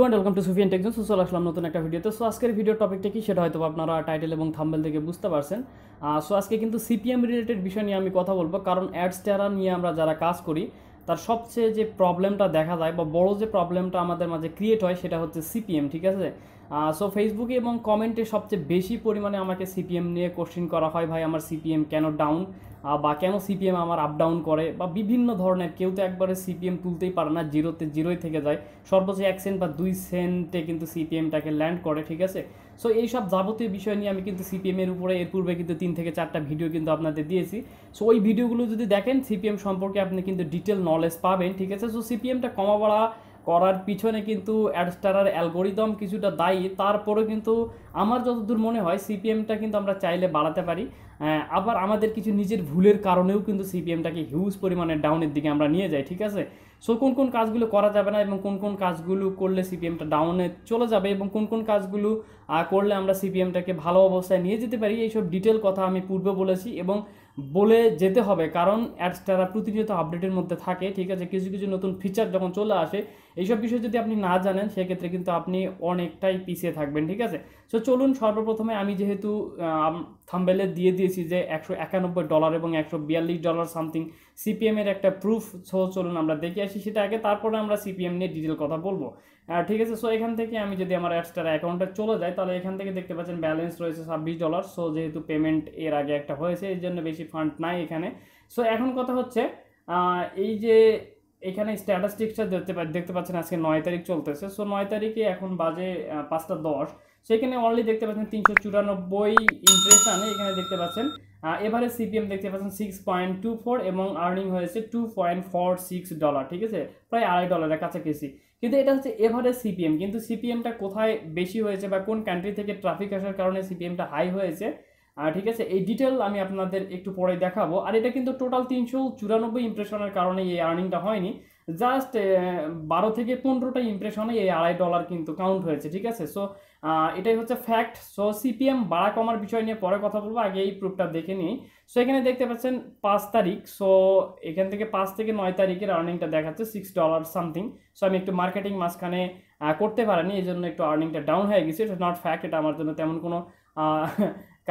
And welcome to Sufiyan Techzone. So চলে আসলাম নতুন একটা ভিডিওতে। সো আজকের ভিডিও টপিকটা কি সেটা হয়তো আপনারা টাইটেল এবং থাম্বনেল থেকে বুঝতে পারছেন। সো আজকে কিন্তু সিপিএম রিলেটেড বিষয় নিয়ে আমি কথা বলবো, কারণ অ্যাডস টেরা নিয়ে আমরা যারা কাজ করি তার সবচেয়ে যে প্রবলেমটা দেখা যায় বা বড় যে প্রবলেমটা আমাদের মাঝে ক্রিয়েট হয় সেটা হচ্ছে সিপিএম, ঠিক আছে। সো ফেসবুকে এবং কমেন্টে সবচেয়ে বেশি পরিমাণে আমাকে সিপিএম নিয়ে কোশ্চেন করা হয়, ভাই আমার সিপিএম কেন ডাউন, বা কেন সিপিএম আমার আপ ডাউন করে, বা বিভিন্ন ধরনের। কেউ তো একবারে সিপিএম তুলতেই পারে না, জিরোই থেকে যায়, সর্বোচ্চ 1 সেন্ট বা 2 সেন্টে কিন্তু সিপিএমটাকে ল্যান্ড করে, ঠিক আছে। সো এইসব যাবতীয় বিষয় নিয়ে আমি কিন্তু সিপিএমের উপরে এর পূর্বে কিন্তু 3 থেকে 4টা ভিডিও কিন্তু আপনাদের দিয়েছি। সো ওই ভিডিওগুলো যদি দেখেন সিপিএম সম্পর্কে আপনি কিন্তু ডিটেল নলেজ পাবেন, ঠিক আছে। সো সিপিএমটা কমা বাড়া করার পিছনে কিন্তু অ্যাডস্টারার অ্যালগোরিদম কিছুটা দায়ী, তারপরেও কিন্তু আমার যতদূর মনে হয় সিপিএমটা কিন্তু আমরা চাইলে বাড়াতে পারি। আবার আমাদের কিছু নিজের ভুলের কারণেও কিন্তু সিপিএমটাকে হিউজ পরিমাণে ডাউনের দিকে আমরা নিয়ে যাই, ঠিক আছে। সো কোন কোন কাজগুলো করা যাবে না এবং কোন কোন কাজগুলো করলে সিপিএমটা ডাউনে চলে যাবে এবং কোন কোন কাজগুলো করলে আমরা সিপিএমটাকে ভালো অবস্থায় নিয়ে যেতে পারি, এইসব ডিটেল কথা আমি পূর্বে বলেছি এবং বলে যেতে হবে, কারণ অ্যাডসটারা প্রতিনিয়ত আপডেটের মধ্যে থাকে, ঠিক আছে। কিছু কিছু নতুন ফিচার যখন চলে আসে এইসব বিষয় যদি আপনি না জানেন সেক্ষেত্রে কিন্তু আপনি অনেকটাই পিছিয়ে থাকবেন, ঠিক আছে। সো চলুন সর্বপ্রথমে আমি যেহেতু থাম্বনেলে দিয়ে দিয়েছি যে $191 এবং $142 সামথিং সিপিএম এর একটা প্রুফ, সো চলুন আমরা দেখে আসি সেটা আগে, তারপরে আমরা সিপিএম নিয়ে ডিটেল কথা বলবো, ঠিক আছে। সো এখান থেকে আমি যদি আমার অ্যাডস্টার অ্যাকাউন্টে চলে যাই তাহলে এখান থেকে দেখতে পাচ্ছেন ব্যালেন্স রয়েছে $26। সো যেহেতু পেমেন্ট এর আগে একটা হয়েছে এই জন্য বেশি ফান্ড নাই এখানে। সো এখন কথা হচ্ছে এই যে এখানে স্ট্যাটিস্টিক্সটা দেখতে পাচ্ছেন আজকে 9 তারিখ চলতেছে। সো 9 তারিখে এখন বাজে 5টা 10। সেখানে অনলি দেখতে পাচ্ছেন 394 ইমপ্রেশনে এখানে দেখতে পাচ্ছেন। এবারে সিপিএম দেখতে পাচ্ছেন 6.24 এবং আর্নিং হয়েছে $2.46, ঠিক আছে, প্রায় $2.5 কাছাকাছি। কিন্তু এটা হচ্ছে এভারেজ সিপিএম, কিন্তু সিপিএমটা কোথায় বেশি হয়েছে বা কোন কান্ট্রি থেকে ট্রাফিক আসার কারণে সিপিএমটা হাই হয়েছে, ঠিক আছে, এই ডিটেল আমি আপনাদের একটু পরে দেখাবো। আর এটা কিন্তু টোটাল 394 ইমপ্রেশনের কারণে এই আর্নিংটা হয়নি, জাস্ট 12 থেকে 15টা ইমপ্রেশনে এই $2.5 কিন্তু কাউন্ট হয়েছে, ঠিক আছে। সো এটাই হচ্ছে ফ্যাক্ট। সো সিপিএম বাড়া কমার বিষয় নিয়ে পরে কথা বলবো, আগে এই প্রুফটা দেখে নিই। সো এখানে দেখতে পাচ্ছেন 5 তারিখ। সো এখান থেকে 5 থেকে 9 তারিখের আর্নিংটা দেখাচ্ছে $6 সামথিং। সো আমি একটু মার্কেটিং মাঝখানে করতে পারিনি, এই জন্য একটু আর্নিংটা ডাউন হয়ে গেছে। এটা নট ফ্যাক্ট, এটা আমার জন্য তেমন কোনো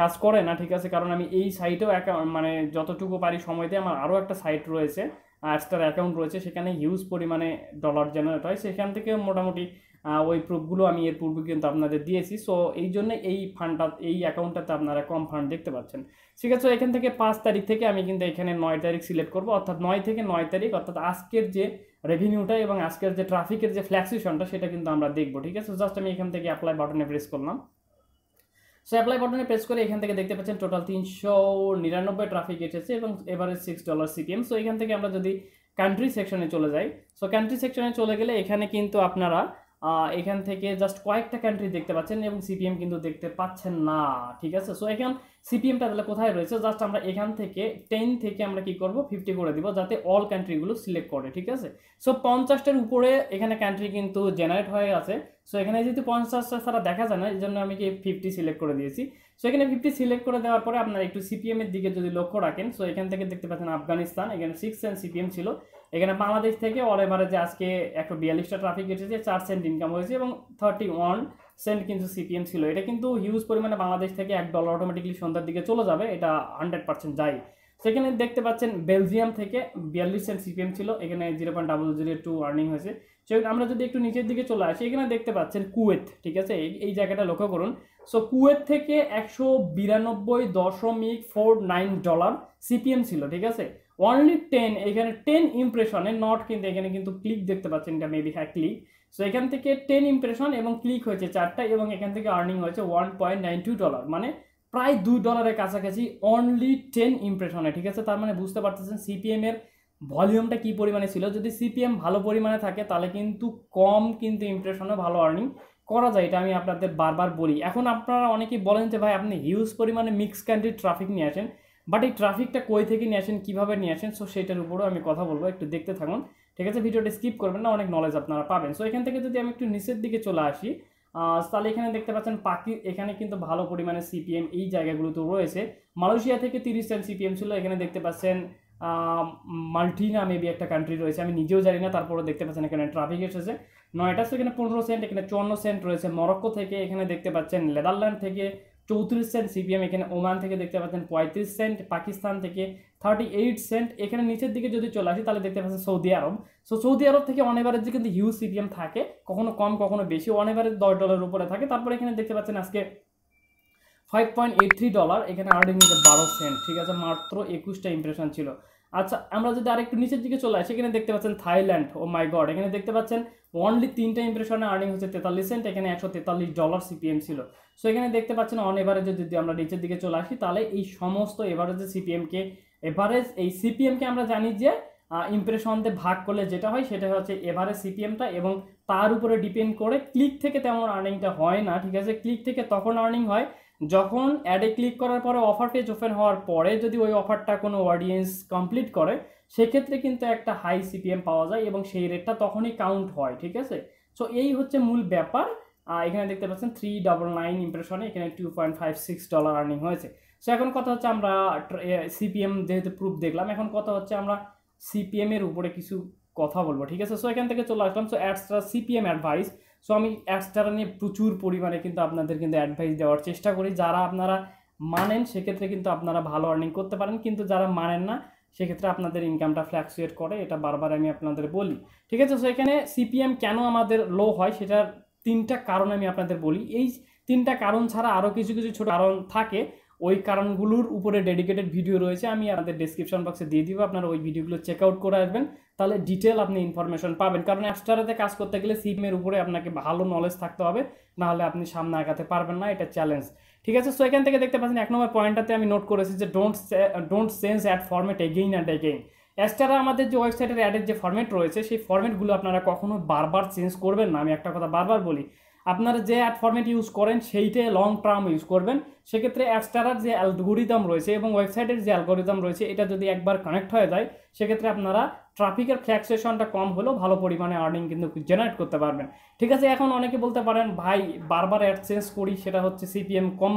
কাজ করে না, ঠিক আছে, কারণ আমি এই সাইটেও মানে যতটুকু পারি সময় দিয়ে আমার আরও একটা সাইট রয়েছে, অ্যাডস্টার অ্যাকাউন্ট রয়েছে, সেখানে হিউজ পরিমাণে ডলার জেনারেট হয়, সেখান থেকে মোটামুটি ওই প্রুফগুলো আমি এর পূর্বে কিন্তু আপনাদের দিয়েছি। সো এই জন্য এই ফান্ডটা, এই অ্যাকাউন্টটাতে আপনারা কম ফান্ড দেখতে পাচ্ছেন, ঠিক আছে। এখান থেকে 5 তারিখ থেকে আমি কিন্তু এখানে 9 তারিখ সিলেক্ট করবো, অর্থাৎ 9 থেকে 9 তারিখ, অর্থাৎ আজকের যে রেভিনিউটা এবং আজকের যে ট্রাফিকের যে ফ্ল্যাকচুয়েশনটা সেটা কিন্তু আমরা দেখবো, ঠিক আছে। জাস্ট আমি এখান থেকে অ্যাপ্লাই বাটনে প্রেস করলাম। সো অ্যাপ্লাই বাটনে প্রেস করে এখান থেকে দেখতে পাচ্ছেন টোটাল 399 ট্রাফিক এসেছে এবং এভারেজ $6 সিপিএম। সো এখান থেকে আমরা যদি কান্ট্রি সেকশনে চলে যাই, সো কান্ট্রি সেকশনে চলে গেলে এখানে কিন্তু আপনারা এখান থেকে জাস্ট কয়েকটা কান্ট্রি দেখতে পাচ্ছেন এবং সিপিএম কিন্তু দেখতে পাচ্ছেন না, ঠিক আছে। সো এখন সিপিএমটা তাহলে কোথায় রয়েছে, জাস্ট আমরা এখান থেকে 10 থেকে আমরা কি করব 50 করে দিব যাতে অল কান্ট্রিগুলো সিলেক্ট করে, ঠিক আছে। সো 50টার উপরে এখানে কান্ট্রি কিন্তু জেনারেট হয়ে আছে। সো এখানে যেহেতু 50টা ছাড়া দেখা যায় না এই জন্য আমি কি 50 সিলেক্ট করে দিয়েছি। সো এখানে 50 সিলেক্ট করে দেওয়ার পরে আপনারা একটু সিপিএম এর দিকে যদি লক্ষ্য রাখেন, সো এখান থেকে দেখতে পাচ্ছেন আফগানিস্তান, এখানে 6 সেন্ট সিপিএম ছিল। এখানে বাংলাদেশ থেকে অল এভারেজে আজকে 142টা ট্রাফিক এসেছে, 4 সেন্ট ইনকাম হয়েছে এবং 31 সেন্ট কিন্তু সিপিএম ছিল। এটা কিন্তু হিউজ পরিমাণে বাংলাদেশ থেকে $1 অটোমেটিকলি সন্ধ্যার দিকে চলে যাবে, এটা 100% যায়। সেখানে দেখতে পাচ্ছেন বেলজিয়াম থেকে 42 সেন্ট সিপিএম ছিল, এখানে 0.002 আর্নিং হয়েছে। সেখানে আমরা যদি একটু নিচের দিকে চলে আসি এখানে দেখতে পাচ্ছেন কুয়েত, ঠিক আছে, এই জায়গাটা লক্ষ্য করুন। সো কুয়েত থেকে $192.49 সিপিএম ছিল, ঠিক আছে। অনলি 10, এখানে 10 ইমপ্রেশনে, নট কিন্তু এখানে কিন্তু ক্লিক দেখতে পাচ্ছেন, এটা মেবি হ্যাঁ ক্লিক। সো এখান থেকে 10 ইমপ্রেশন এবং ক্লিক হয়েছে 4টা এবং এখান থেকে আর্নিং হয়েছে $1.92, মানে প্রায় $2 কাছাকাছি অনলি 10 ইমপ্রেশনে, ঠিক আছে। তার মানে বুঝতে পারতেছেন সিপিএম এর ভলিউমটা কি পরিমাণে ছিল। যদি সিপিএম ভালো পরিমাণে থাকে তাহলে কিন্তু কম কিন্তু ইমপ্রেশনে ভালো আর্নিং করা যায়, এটা আমি আপনাদের বারবার বলি। এখন আপনারা অনেকেই বলেন যে ভাই আপনি হিউজ পরিমাণে মিক্স কান্ট্রির ট্রাফিক নিয়ে আসেন, বাট এই ট্রাফিকটা কই থেকে নিয়ে আসেন, কীভাবে নিয়ে আসেন, সো সেটার উপরেও আমি কথা বলবো, একটু দেখতে থাকুন, ঠিক আছে। ভিডিওটা স্কিপ করবেন না, অনেক নলেজ আপনারা পাবেন। সো এখান থেকে যদি আমি একটু নিচের দিকে চলে আসি তাহলে এখানে দেখতে পাচ্ছেন এখানে কিন্তু ভালো পরিমাণে সিপিএম এই জায়গাগুলোতে রয়েছে। মালয়েশিয়া থেকে 30 সেন্ট সিপিএম ছিল, এখানে দেখতে পাচ্ছেন মাল্টিনা মেবি একটা কান্ট্রি রয়েছে, আমি নিজেও জানি না, তারপরে দেখতে পাচ্ছেন এখানে ট্রাফিক এসেছে। 9টা, সো এখানে 15 সেন্ট, এখানে 54 সেন্ট রয়েছে। মরক্কো থেকে এখানে দেখতে পাচ্ছেন, নেদারল্যান্ড থেকে 34 সেন্ট সিপিএম, এখানে ওমান থেকে দেখতে পাচ্ছেন 35 সেন্ট, পাকিস্তান থেকে 38 সেন্ট। এখানে নিচের দিকে যদি চলে আসি তাহলে দেখতে পাচ্ছেন সৌদি আরব। সো সৌদি আরব থেকে অন এভারেজে কিন্তু হিউজ সিপিএম থাকে, কখনো কম কখনো বেশি, অন এভারেজ $10 উপরে থাকে। তারপরে এখানে দেখতে পাচ্ছেন আজকে $5.83, এখানে আর্নিং হচ্ছে 12 সেন্ট, ঠিক আছে, মাত্র 21টা ইমপ্রেশন ছিল। আচ্ছা, আমরা যদি আরেকটু নিচের দিকে চলে আসি, এখানে দেখতে পাচ্ছেন থাইল্যান্ড, ও মাই গড, এখানে দেখতে পাচ্ছেন অনলি 3টা ইমপ্রেশনে আর্নিং হচ্ছে 43 সেন্ট, এখানে $143 সিপিএম ছিল। সো এখানে দেখতে পাচ্ছেন অন এভারেজে যদি আমরা নিচের দিকে চলে আসি তাহলে এই সমস্ত এভারেজে সিপিএমকে, এভারেজ এই সিপিএমকে আমরা জানি যে ইমপ্রেশন দিয়ে ভাগ করলে যেটা হয় সেটা হচ্ছে এভারেজ সিপিএমটা, এবং তার উপরে ডিপেন্ড করে ক্লিক থেকে তেমন আর্নিংটা হয় না, ঠিক আছে। ক্লিক থেকে তখন আর্নিং হয় যখন অ্যাডে ক্লিক করার পরে অফার পেজ ওপেন হওয়ার পরে যদি ওই অফারটা কোনো অডিয়েন্স কমপ্লিট করে, সেক্ষেত্রে কিন্তু একটা হাই সিপিএম পাওয়া যায় এবং সেই রেটটা তখনই কাউন্ট হয়, ঠিক আছে। সো এই হচ্ছে মূল ব্যাপার। এখানে দেখতে পাচ্ছেন 399 ইমপ্রেশনে এখানে $2.56 আর্নিং হয়েছে। সো এখন কথা হচ্ছে আমরা সিপিএম যেহেতু প্রুফ দেখলাম, এখন কথা হচ্ছে আমরা সিপিএম এর উপরে কিছু কথা বলবো, ঠিক আছে। সো এখান থেকে চলে আসলাম, so Adsterra CPM advice. So আমি অ্যাডস্টার নিয়ে প্রচুর পরিমাণে কিন্তু আপনাদের কিন্তু অ্যাডভাইস দেওয়ার চেষ্টা করি। যারা আপনারা মানেন সেক্ষেত্রে কিন্তু আপনারা ভালো আর্নিং করতে পারেন, কিন্তু যারা মানেন না সেক্ষেত্রে আপনাদের ইনকামটা ফ্ল্যাকচুয়েট করে, এটা বারবার আমি আপনাদের বলি, ঠিক আছে। সো এখানে সিপিএম কেন আমাদের লো হয় সেটার 3টা কারণ আমি আপনাদের বলি। এই 3টা কারণ ছাড়া আরও কিছু কিছু ছোট কারণ থাকে, ওই কারণগুলোর উপরে ডেডিকেটেড ভিডিও রয়েছে, আমি আপনাদের ডেসক্রিপশন বক্সে দিয়ে দিব, আপনারা ওই ভিডিওগুলো চেক আউট করে আসবেন, তাহলে ডিটেল আপনি ইনফরমেশন পাবেন। কারণ অ্যাপস্টারাতে কাজ করতে গেলে সিপিএম এর উপরে আপনাকে ভালো নলেজ থাকতে হবে, নাহলে আপনি সামনে আগাতে পারবেন না, এটা চ্যালেঞ্জ, ঠিক আছে। সো এখান থেকে দেখতে পাচ্ছেন 1 নম্বর পয়েন্টটাতে আমি নোট করেছি যে don't change ad format again and again. Adsterra আমাদের যে ওয়েবসাইটের অ্যাডের যে ফরম্যাট রয়েছে সেই ফরম্যাটগুলো আপনারা কখনো বারবার চেঞ্জ করবেন না। আমি একটা কথা বারবার বলি, আপনারা যে অ্যাড ফরম্যাট ইউজ করেন সেইটাই লং টার্ম ইউজ করবেন। সেক্ষেত্রে অ্যাডস্টারার যে অ্যালগোরিদম রয়েছে এবং ওয়েবসাইটের যে অ্যালগোরিদম রয়েছে এটা যদি একবার কানেক্ট হয়ে যায়, সেক্ষেত্রে আপনারা ট্রাফিকের ফ্ল্যাকচুয়েশনটা কম হলেও ভালো পরিমাণে আর্নিং কিন্তু জেনারেট করতে পারবেন, ঠিক আছে। এখন অনেকে বলতে পারেন ভাই বারবার অ্যাড চেঞ্জ করি, সেটা হচ্ছে সিপিএম কম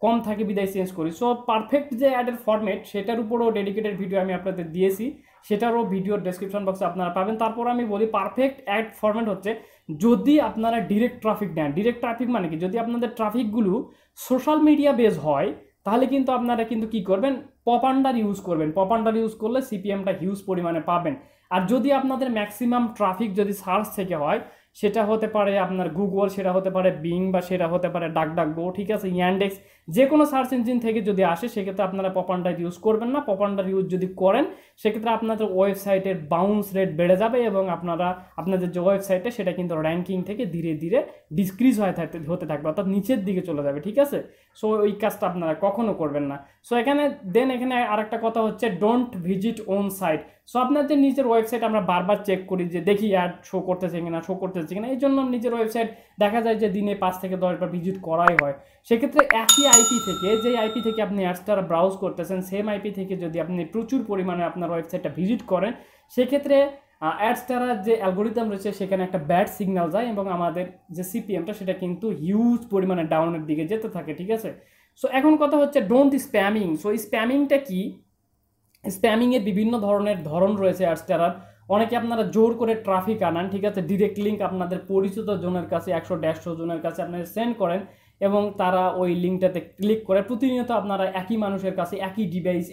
কম থাকে বিদায় চেঞ্জ করি। সো পারফেক্ট যে অ্যাডের ফরম্যাট সেটার উপরও ডেডিকেটেড ভিডিও আমি আপনাদের দিয়েছি, সেটারও ভিডিওর ডেসক্রিপশন বক্সে আপনারা পাবেন। তারপর আমি বলি পারফেক্ট অ্যাড ফরম্যাট হচ্ছে যদি আপনারা ডিরেক্ট ট্রাফিক নেন। ডিরেক্ট ট্রাফিক মানে কি, যদি আপনাদের ট্রাফিকগুলো সোশ্যাল মিডিয়া বেস হয় তাহলে কিন্তু আপনারা কিন্তু কি করবেন, পপ আন্ডার ইউজ করবেন। পপ আন্ডার ইউজ করলে সিপিএমটা হিউজ পরিমাণে পাবেন। আর যদি আপনাদের ম্যাক্সিমাম ট্রাফিক যদি সার্চ থেকে হয়, সেটা হতে পারে আপনার গুগল, সেটা হতে পারে বিং, বা সেটা হতে পারে ডাকডাকগো, ঠিক আছে, ইয়ান্ডেক্স, যে কোনো সার্চ ইঞ্জিন থেকে যদি আসে সেক্ষেত্রে আপনারা পপ আন্ডার ইউজ করবেন না। পপ আন্ডার ইউজ যদি করেন সেক্ষেত্রে আপনাদের ওয়েবসাইটের বাউন্স রেট বেড়ে যাবে এবং আপনাদের যে ওয়েবসাইটে সেটা কিন্তু র্যাঙ্কিং থেকে ধীরে ধীরে ডিসক্রিজ হতে থাকবে, অর্থাৎ নিচের দিকে চলে যাবে, ঠিক আছে। সো ওই কাজটা আপনারা কখনো করবেন না। সো এখানে আরেকটা কথা হচ্ছে don't visit own site. So আপনাদের নিজের ওয়েবসাইট আমরা বারবার চেক করি যে দেখি অ্যাড শো করতেছে কিনা, এই জন্য নিজের ওয়েবসাইট দেখা যায় যে দিনে 5 থেকে 10 বার ভিজিট করাই হয়। সেক্ষেত্রে একই আইপি থেকে, যে আইপি থেকে আপনি অ্যাডস্টার ব্রাউজ করতেছেন, সেম আইপি থেকে যদি আপনি প্রচুর পরিমাণে আপনার ওয়েবসাইটটা ভিজিট করেন, সেক্ষেত্রে অ্যাডস্টারার যে অ্যালগোরিদম রয়েছে সেখানে একটা ব্যাড সিগন্যাল যায় এবং আমাদের যে সিপিএমটা সেটা কিন্তু হিউজ পরিমাণে ডাউনের দিকে যেতে থাকে, ঠিক আছে। সো এখন কথা হচ্ছে ডোন্ট স্প্যামিং। সো স্প্যামিংটা কি, স্প্যামিংয়ের বিভিন্ন ধরন রয়েছে অ্যাডস্টারার। অনেকে আপনারা জোর করে ট্রাফিক আনান, ঠিক আছে, ডিরেক্ট লিঙ্ক আপনাদের পরিচিত জনের কাছে 100-150 জনের কাছে আপনারা সেন্ড করেন এবং তারা ওই লিঙ্কটাতে ক্লিক করে। প্রতিনিয়ত আপনারা একই মানুষের কাছে, একই ডিভাইস,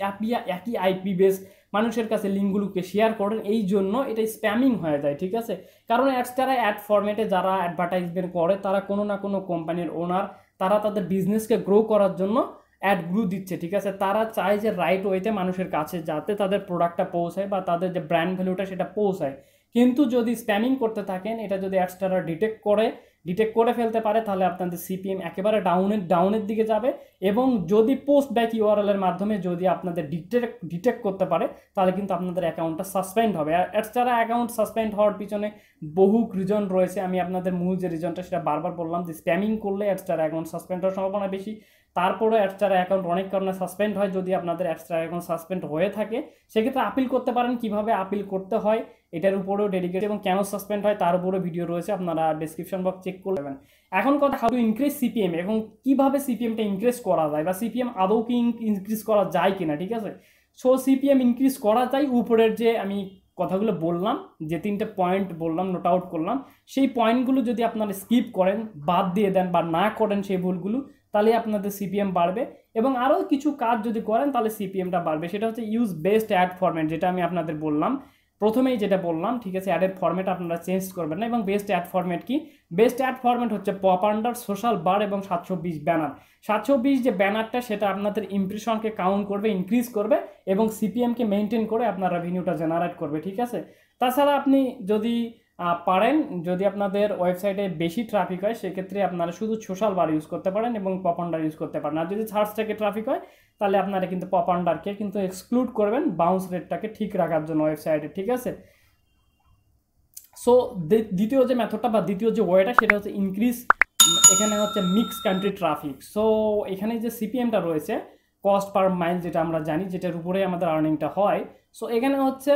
একই আইপি বেস মানুষের কাছে লিঙ্কগুলোকে শেয়ার করেন, এই জন্য এটা স্প্যামিং হয়ে যায়, ঠিক আছে। কারণ অ্যাডস্টারা অ্যাড ফরম্যাটে যারা অ্যাডভার্টাইজমেন্ট করে তারা কোনো না কোনো কোম্পানির ওনার, তারা তাদের বিজনেসকে গ্রো করার জন্য অ্যাডগুলো দিচ্ছে, ঠিক আছে। তারা চায় যে রাইট ওয়েতে মানুষের কাছে যাতে তাদের প্রোডাক্টটা পৌঁছায় বা তাদের যে ব্র্যান্ড ভ্যালুটা সেটা পৌঁছায়। কিন্তু যদি স্প্যামিং করতে থাকেন, এটা যদি অ্যাডস্টারা ডিটেক্ট করে ফেলতে পারে, তাহলে আপনাদের সিপিএম একেবারে ডাউনের দিকে যাবে। এবং যদি পোস্ট ব্যাক ইউআরএল এর মাধ্যমে যদি আপনাদের ডিটেক্ট করতে পারে, তাহলে কিন্তু আপনাদের অ্যাকাউন্টটা সাসপেন্ড হবে। অ্যাডস্টারা অ্যাকাউন্ট সাসপেন্ড হওয়ার পিছনে বহু রিজন রয়েছে। আমি আপনাদের মূল যে রিজনটা সেটা বারবার বললাম যে স্প্যামিং করলে অ্যাডস্টারা অ্যাকাউন্ট সাসপেন্ড হওয়ার সম্ভাবনা বেশি। তারপরে অ্যাডস্টারা অ্যাকাউন্ট অনেক কারণে সাসপেন্ড হয়। যদি আপনাদের অ্যাডস্টারা অ্যাকাউন্ট সাসপেন্ড হয়ে থাকে সেক্ষেত্রে আপিল করতে পারেন। কিভাবে আপিল করতে হয় এটার উপরেও ডেডিকেটেড এবং কেন সাসপেন্ড হয় তার উপরেও ভিডিও রয়েছে, আপনারা ডেসক্রিপশন বক্স চেক করে নেবেন। এখন কথা হাউ টু ইনক্রিজ সিপিএম এবং কিভাবে সিপিএমটা ইনক্রিজ করা যায় বা সিপিএম আদৌ কি ইনক্রিজ করা যায় কিনা, ঠিক আছে। সো সিপিএম ইনক্রিজ করা যায় উপরের যে আমি কথাগুলো বললাম, যে 3টে পয়েন্ট বললাম, নোট আউট করলাম, সেই পয়েন্টগুলো যদি আপনারা স্কিপ করেন, বাদ দিয়ে দেন বা না করেন সেই ভুলগুলো, তাহলে আপনাদের সিপিএম বাড়বে। এবং আরও কিছু কাজ যদি করেন তাহলে সিপিএমটা বাড়বে। সেটা হচ্ছে ইউজ বেস্ট অ্যাড ফরম্যাট, যেটা আমি আপনাদের বললাম প্রথমেই, যেটা বললাম, ঠিক আছে। অ্যাডের ফরম্যাট আপনারা চেঞ্জ করবেন না। এবং বেস্ট অ্যাড ফরম্যাট কি? বেস্ট অ্যাড ফরম্যাট হচ্ছে পপ আন্ডার, সোশ্যাল বার এবং 720 ব্যানার। 720 যে ব্যানারটা, সেটা আপনাদের ইমপ্রেশনকে কাউন্ট করবে, ইনক্রিজ করবে এবং সিপিএমকে মেনটেন করে আপনার রেভিনিউটা জেনারেট করবে, ঠিক আছে। তাছাড়া আপনি যদি পারেন, যদি আপনাদের ওয়েবসাইটে বেশি ট্রাফিক হয়, সেক্ষেত্রে আপনারা শুধু সোশ্যাল বার ইউজ করতে পারেন এবং পপ আন্ডার ইউজ করতে পারেন। আর যদি সার্চ থেকে ট্রাফিক হয়, তাহলে আপনারা কিন্তু পপ আন্ডারকে কিন্তু এক্সক্লুড করবেন, বাউন্স রেটটাকে ঠিক রাখার জন্য ওয়েবসাইটে, ঠিক আছে। সো দ্বিতীয় যে মেথডটা বা দ্বিতীয় যে ওয়েটা, সেটা হচ্ছে ইনক্রিজ, এখানে হচ্ছে মিক্স কান্ট্রি ট্রাফিক। সো এখানে যে সিপিএমটা রয়েছে, কস্ট পার মাইল, যেটা আমরা জানি, যেটার উপরে আমাদের আর্নিংটা হয়। সো এখানে হচ্ছে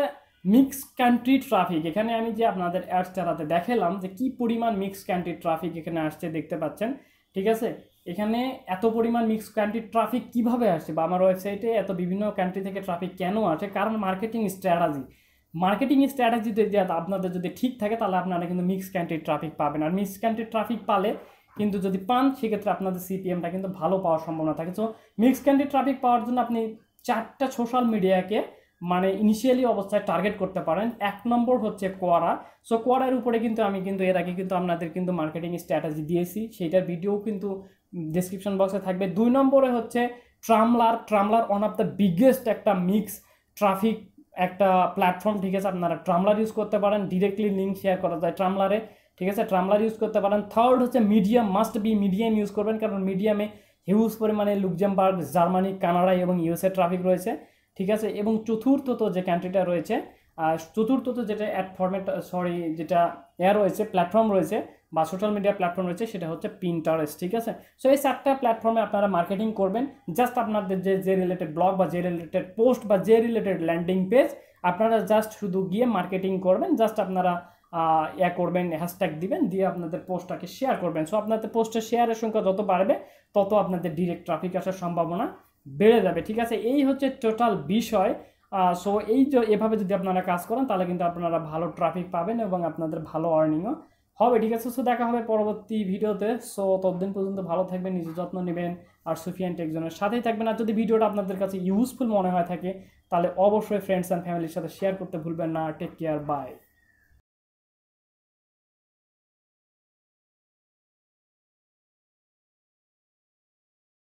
মিক্স কান্ট্রি ট্রাফিক। এখানে আমি যে আপনাদের অ্যাডস চালাতে দেখালাম যে কি পরিমাণ মিক্স কান্ট্রি ট্রাফিক এখানে আসছে, দেখতে পাচ্ছেন, ঠিক আছে। এখানে এত পরিমাণ মিক্স কান্ট্রি ট্রাফিক কিভাবে আসছে, বা আমার ওয়েবসাইটে এত বিভিন্ন কান্ট্রি থেকে ট্রাফিক কেন আসে? কারণ মার্কেটিং স্ট্র্যাটেজি যদি আপনাদের যদি ঠিক থাকে, তাহলে আপনারা কিন্তু মিক্স কান্ট্রি ট্রাফিক পাবেন। আর মিক্স কান্ট্রি ট্রাফিক পালে কিন্তু যদি পান, সেক্ষেত্রে আপনাদের সিপিএমটা কিন্তু ভালো পাওয়ার সম্ভাবনা থাকে। সো মিক্স কান্ট্রি ট্রাফিক পাওয়ার জন্য আপনি 4টা সোশ্যাল মিডিয়াকে মানে ইনিশিয়ালি অবস্থায় টার্গেট করতে পারেন। 1 নম্বর হচ্ছে কোয়ারা। সো কোয়ারার উপরে কিন্তু আমি কিন্তু এর আগে কিন্তু আপনাদের কিন্তু মার্কেটিং স্ট্র্যাটেজি দিয়েছি, সেইটার ভিডিও কিন্তু ডেসক্রিপশন বক্সে থাকবে। 2 নম্বরে হচ্ছে ট্রামলার ওয়ান অফ দ্য বিগেস্ট একটা মিক্স ট্রাফিক একটা প্ল্যাটফর্ম, ঠিক আছে। আপনারা ট্রামলার ইউজ করতে পারেন, ডিরেক্টলি লিঙ্ক শেয়ার করা যায় ট্রামলারে, ঠিক আছে। ট্রামলার ইউজ করতে পারেন। থার্ড হচ্ছে medium, must be medium use করবেন, কারণ মিডিয়ামে হিউজ পরিমাণে লুক্সেমবার্গ, জার্মানি, কানাডা এবং ইউএসএ ট্রাফিক রয়েছে, ঠিক আছে। এবং চতুর্থত যে কান্ট্রিটা রয়েছে, চতুর্থত যেটা অ্যাড ফরম্যাট যেটা রয়েছে, প্ল্যাটফর্ম রয়েছে বা সোশ্যাল মিডিয়া প্ল্যাটফর্ম রয়েছে, সেটা হচ্ছে পিন্টারেস্ট, ঠিক আছে। সো এই 4টা প্ল্যাটফর্মে আপনারা মার্কেটিং করবেন। জাস্ট আপনাদের যে রিলেটেড ব্লগ বা যে রিলেটেড পোস্ট বা যে রিলেটেড ল্যান্ডিং পেজ, আপনারা জাস্ট শুধু গিয়ে মার্কেটিং করবেন। জাস্ট আপনারা করবেন, হ্যাশট্যাগ দিবেন, দিয়ে আপনাদের পোস্টটাকে শেয়ার করবেন। সো আপনাদের পোস্টের শেয়ারের সংখ্যা যত বাড়বে, তত আপনাদের ডিরেক্ট ট্রাফিক আসার সম্ভাবনা বেড়ে যাবে, ঠিক আছে। এই হচ্ছে টোটাল বিষয়। সো এভাবে যদি আপনারা কাজ করেন, তাহলে কিন্তু আপনারা ভালো ট্রাফিক পাবেন এবং আপনাদের ভালো আর্নিংও হবে, ঠিক আছে। সো দেখা হবে পরবর্তী ভিডিওতে। সো ততদিন পর্যন্ত ভালো থাকবেন, নিজের যত্ন নেবেন, আর সুফিয়ান টেকজনের সাথেই থাকবেন। আর যদি ভিডিওটা আপনাদের কাছে ইউজফুল মনে হয় থাকে, তাহলে অবশ্যই ফ্রেন্ডস অ্যান্ড ফ্যামিলির সাথে শেয়ার করতে ভুলবেন না। Take care, by.